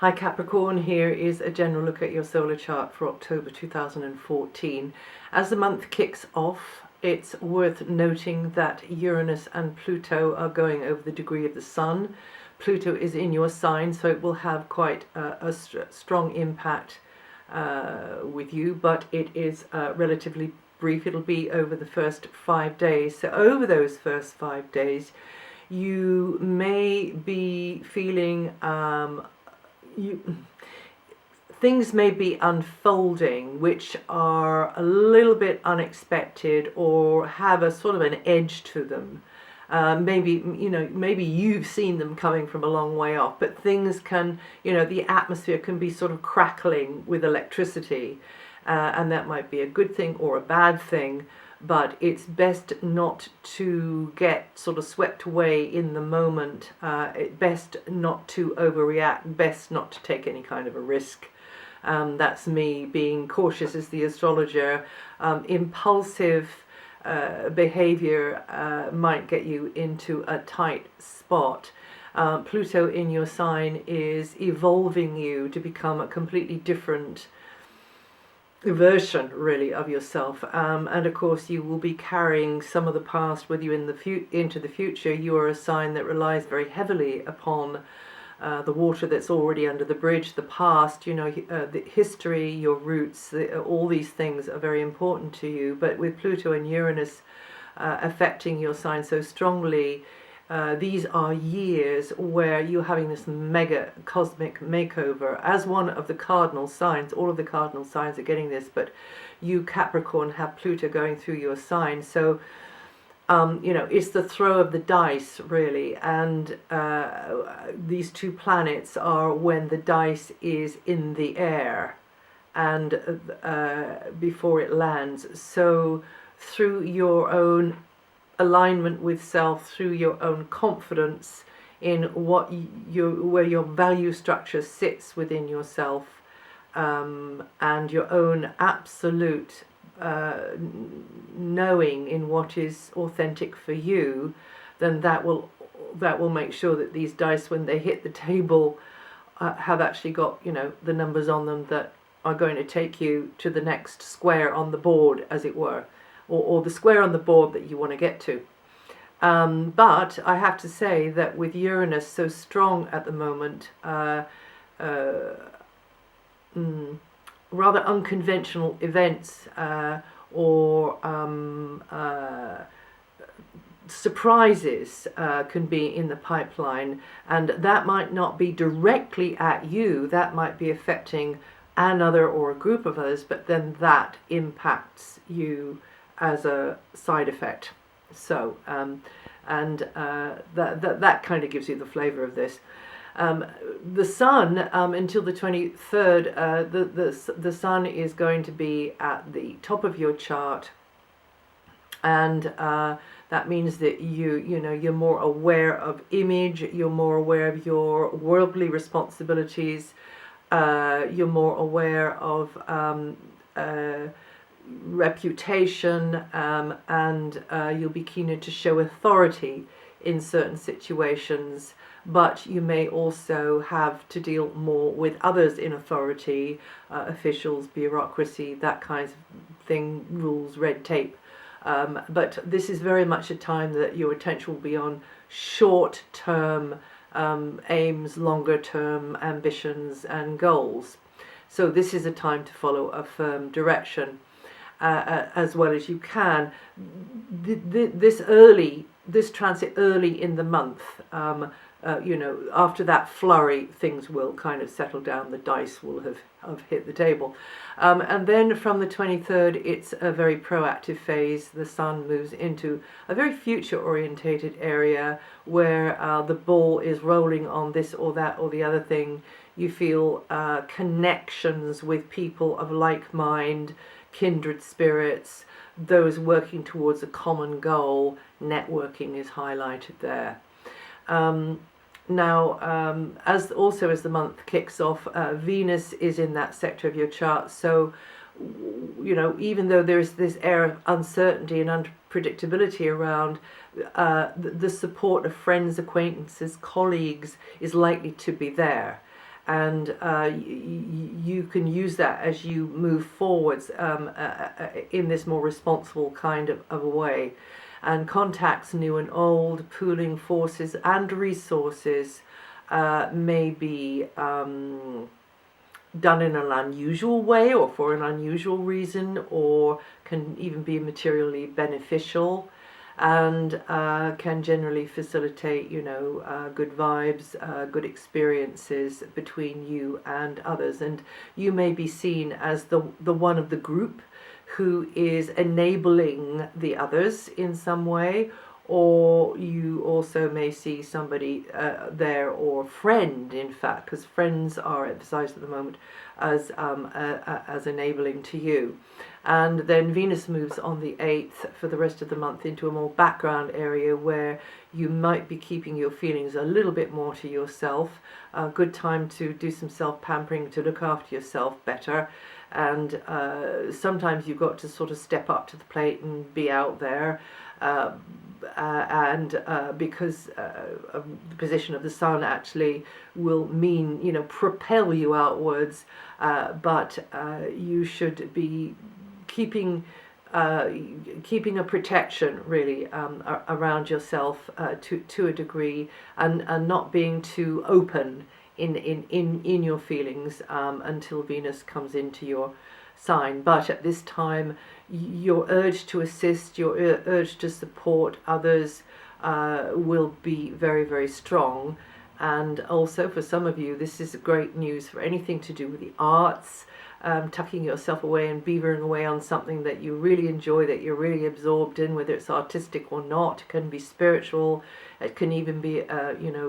Hi Capricorn, here is a general look at your solar chart for October 2014. As the month kicks off, it's worth noting that Uranus and Pluto are going over the degree of the Sun. Pluto is in your sign, so it will have quite a strong impact with you, but it is relatively brief. It'll be over the first 5 days. So over those first 5 days, you may be feeling things may be unfolding which are a little bit unexpected or have a sort of an edge to them. Maybe you've seen them coming from a long way off, but things can, the atmosphere can be sort of crackling with electricity, and that might be a good thing or a bad thing. But it's best not to get sort of swept away in the moment. Best not to overreact, best not to take any kind of a risk. That's me being cautious as the astrologer. Impulsive behavior might get you into a tight spot. Pluto in your sign is evolving you to become a completely different version really of yourself, and of course you will be carrying some of the past with you in into the future. You are a sign that relies very heavily upon the water that's already under the bridge, the past, the history, your roots, all these things are very important to you. But with Pluto and Uranus affecting your sign so strongly, these are years where you're having this mega cosmic makeover. As one of the cardinal signs, all of the cardinal signs are getting this, but you Capricorn have Pluto going through your sign. So, it's the throw of the dice really, and these two planets are when the dice is in the air and before it lands. So through your own alignment with self, through your own confidence in where your value structure sits within yourself, and your own absolute knowing in what is authentic for you, then that will make sure that these dice, when they hit the table, have actually got the numbers on them that are going to take you to the next square on the board, as it were. Or the square on the board that you want to get to. But I have to say that with Uranus so strong at the moment, rather unconventional events or surprises can be in the pipeline, and that might not be directly at you, that might be affecting another or a group of others, but then that impacts you as a side effect. So that kind of gives you the flavor of this. The Sun, until the 23rd, the Sun is going to be at the top of your chart, and that means that you're more aware of image, you're more aware of your worldly responsibilities, you're more aware of reputation, and you'll be keener to show authority in certain situations, but you may also have to deal more with others in authority, officials, bureaucracy, that kind of thing, rules, red tape. But this is very much a time that your attention will be on short-term aims, longer-term ambitions and goals. So this is a time to follow a firm direction as well as you can. This transit early in the month, after that flurry, things will kind of settle down. The dice will have hit the table. And then from the 23rd, it's a very proactive phase. The Sun moves into a very future-orientated area where the ball is rolling on this or that or the other thing. You feel connections with people of like mind, kindred spirits, those working towards a common goal. Networking is highlighted there. Now, as the month kicks off, Venus is in that sector of your chart. So, even though there is this air of uncertainty and unpredictability around, the support of friends, acquaintances, colleagues is likely to be there. and you can use that as you move forwards in this more responsible kind of a way. And contacts new and old, pooling forces and resources may be done in an unusual way or for an unusual reason, or can even be materially beneficial, and can generally facilitate, good vibes, good experiences between you and others. And you may be seen as the one of the group who is enabling the others in some way, or you also may see somebody there, or friend, in fact, because friends are emphasized at the moment as enabling to you. And then Venus moves on the 8th for the rest of the month into a more background area where you might be keeping your feelings a little bit more to yourself. A good time to do some self-pampering, to look after yourself better. And sometimes you've got to sort of step up to the plate and be out there. Because of the position of the sun actually will mean, propel you outwards, but you should be keeping a protection really around yourself to a degree, and not being too open in your feelings until Venus comes into your sign. But at this time, your urge to assist, your urge to support others will be very, very strong. And also for some of you, this is great news for anything to do with the arts, tucking yourself away and beavering away on something that you really enjoy, that you're really absorbed in, whether it's artistic or not. It can be spiritual, it can even be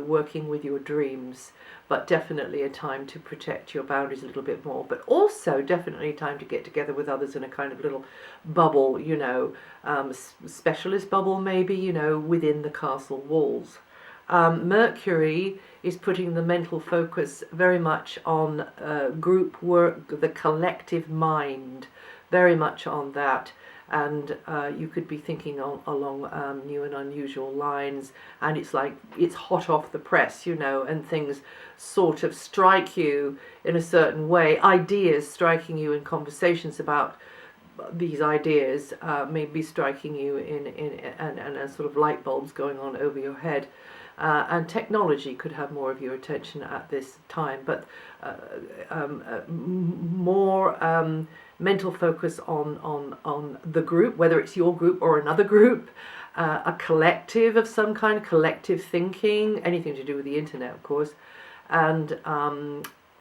working with your dreams. But definitely a time to protect your boundaries a little bit more, but also definitely a time to get together with others in a kind of little bubble, specialist bubble maybe, within the castle walls. Mercury is putting the mental focus very much on group work, the collective mind, very much on that. And you could be thinking along new and unusual lines, and it's like it's hot off the press, and things sort of strike you in a certain way. Ideas striking you in conversations about these ideas may be striking you and a sort of light bulbs going on over your head. And technology could have more of your attention at this time, but more mental focus on the group, whether it's your group or another group, a collective of some kind, collective thinking, anything to do with the internet, of course, and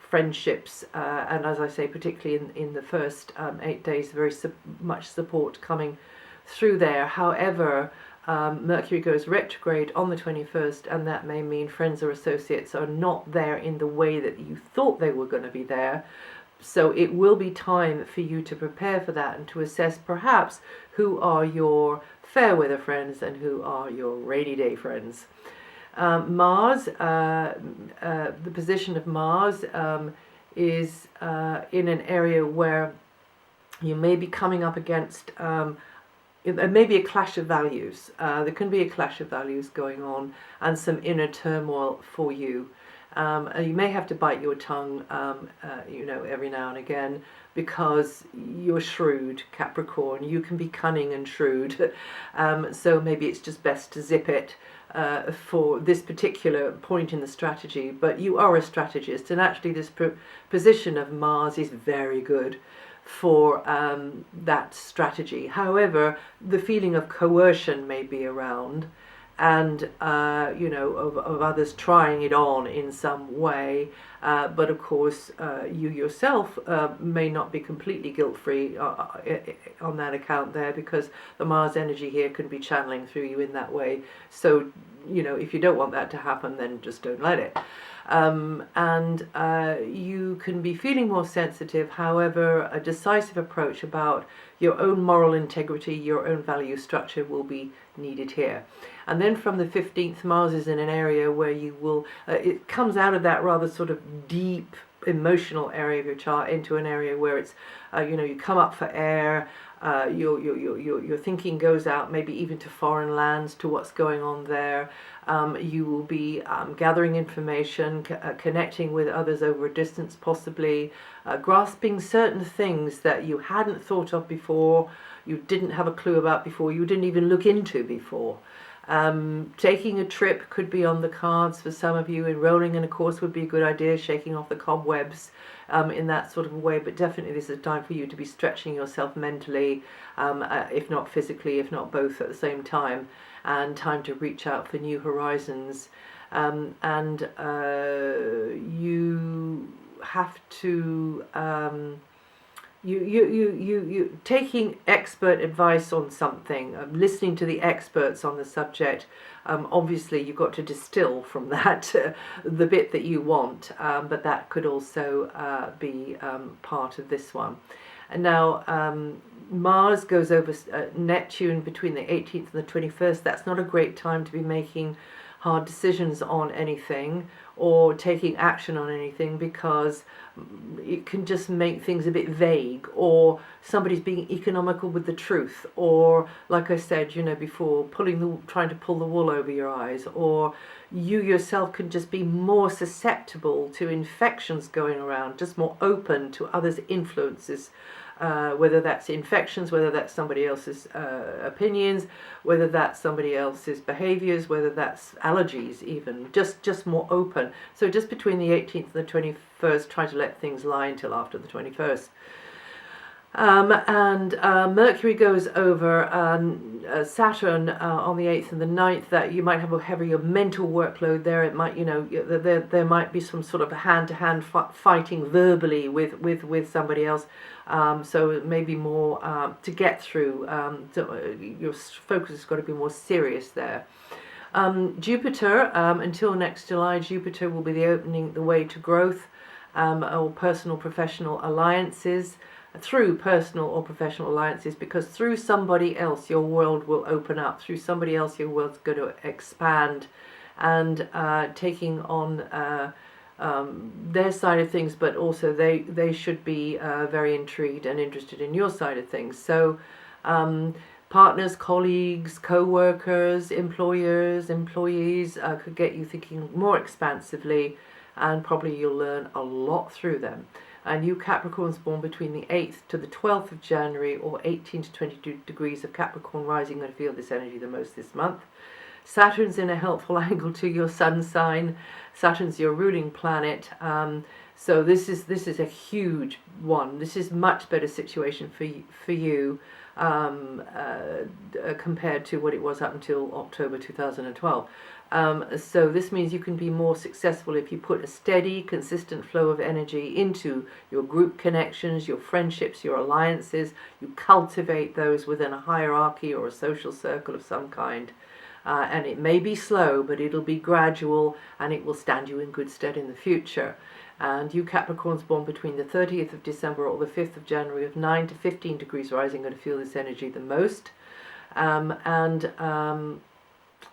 friendships, and as I say, particularly in the first 8 days, very much support coming through there. However, Mercury goes retrograde on the 21st, and that may mean friends or associates are not there in the way that you thought they were going to be there. So it will be time for you to prepare for that and to assess perhaps who are your fair weather friends and who are your rainy day friends. Mars, the position of Mars is in an area where you may be coming up against maybe a clash of values. There can be a clash of values going on and some inner turmoil for you. You may have to bite your tongue, every now and again, because you're shrewd, Capricorn. You can be cunning and shrewd. So maybe it's just best to zip it for this particular point in the strategy. But you are a strategist, and actually this position of Mars is very good for that strategy. However, the feeling of coercion may be around, and of others trying it on in some way, but of course you yourself may not be completely guilt-free on that account there, because the Mars energy here can be channeling through you in that way. So if you don't want that to happen, then just don't let it. You can be feeling more sensitive. However, a decisive approach about your own moral integrity, your own value structure will be needed here. And then from the 15th, Mars is in an area where you will, it comes out of that rather sort of deep emotional area of your chart into an area where it's, you come up for air, your thinking goes out, maybe even to foreign lands, to what's going on there. You will be gathering information, connecting with others over a distance, possibly grasping certain things that you hadn't thought of before, you didn't have a clue about before, you didn't even look into before. Taking a trip could be on the cards for some of you. Enrolling in a course would be a good idea, shaking off the cobwebs in that sort of way. But definitely this is a time for you to be stretching yourself mentally, if not physically, if not both at the same time, and time to reach out for new horizons. You have to... You taking expert advice on something, listening to the experts on the subject. Obviously you've got to distill from that the bit that you want, but that could also be part of this one. And now Mars goes over Neptune between the 18th and the 21st. That's not a great time to be making hard decisions on anything or taking action on anything, because it can just make things a bit vague, or somebody's being economical with the truth, or like I said, before, trying to pull the wool over your eyes, or you yourself can just be more susceptible to infections going around, just more open to others' influences. Whether that's infections, whether that's somebody else's opinions, whether that's somebody else's behaviors, whether that's allergies even, just more open. So just between the 18th and the 21st, try to let things lie until after the 21st. Mercury goes over Saturn on the 8th and the 9th. That you might have a heavier mental workload there. It might, there might be some sort of hand-to-hand fighting verbally with somebody else. So it may be more to get through. Your focus has got to be more serious there. Jupiter, until next July, Jupiter will be opening the way to growth, or personal professional alliances. Through personal or professional alliances, because through somebody else your world will open up. Through somebody else your world's going to expand, and taking on their side of things, but also they should be very intrigued and interested in your side of things. So partners, colleagues, co-workers, employers, employees could get you thinking more expansively, and probably you'll learn a lot through them. And you Capricorns born between the 8th to the 12th of January, or 18 to 22 degrees of Capricorn rising, going to feel this energy the most this month. Saturn's in a helpful angle to your sun sign. Saturn's your ruling planet. So this is a huge one. This is much better situation for you compared to what it was up until October 2012. So this means you can be more successful if you put a steady, consistent flow of energy into your group connections, your friendships, your alliances. You cultivate those within a hierarchy or a social circle of some kind. And it may be slow, but it'll be gradual, and it will stand you in good stead in the future. And you Capricorns born between the 30th of December or the 5th of January, of 9 to 15 degrees rising, going to feel this energy the most.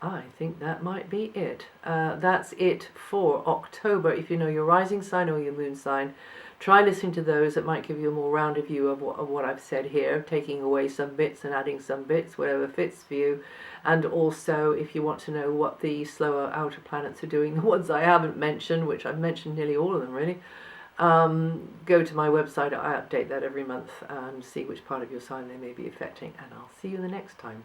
I think that might be it. That's it for October. If you know your rising sign or your moon sign, try listening to those. It might give you a more rounded view of what I've said here, taking away some bits and adding some bits, whatever fits for you. And also, if you want to know what the slower outer planets are doing, the ones I haven't mentioned, which I've mentioned nearly all of them really, go to my website. I update that every month and see which part of your sign they may be affecting. And I'll see you the next time.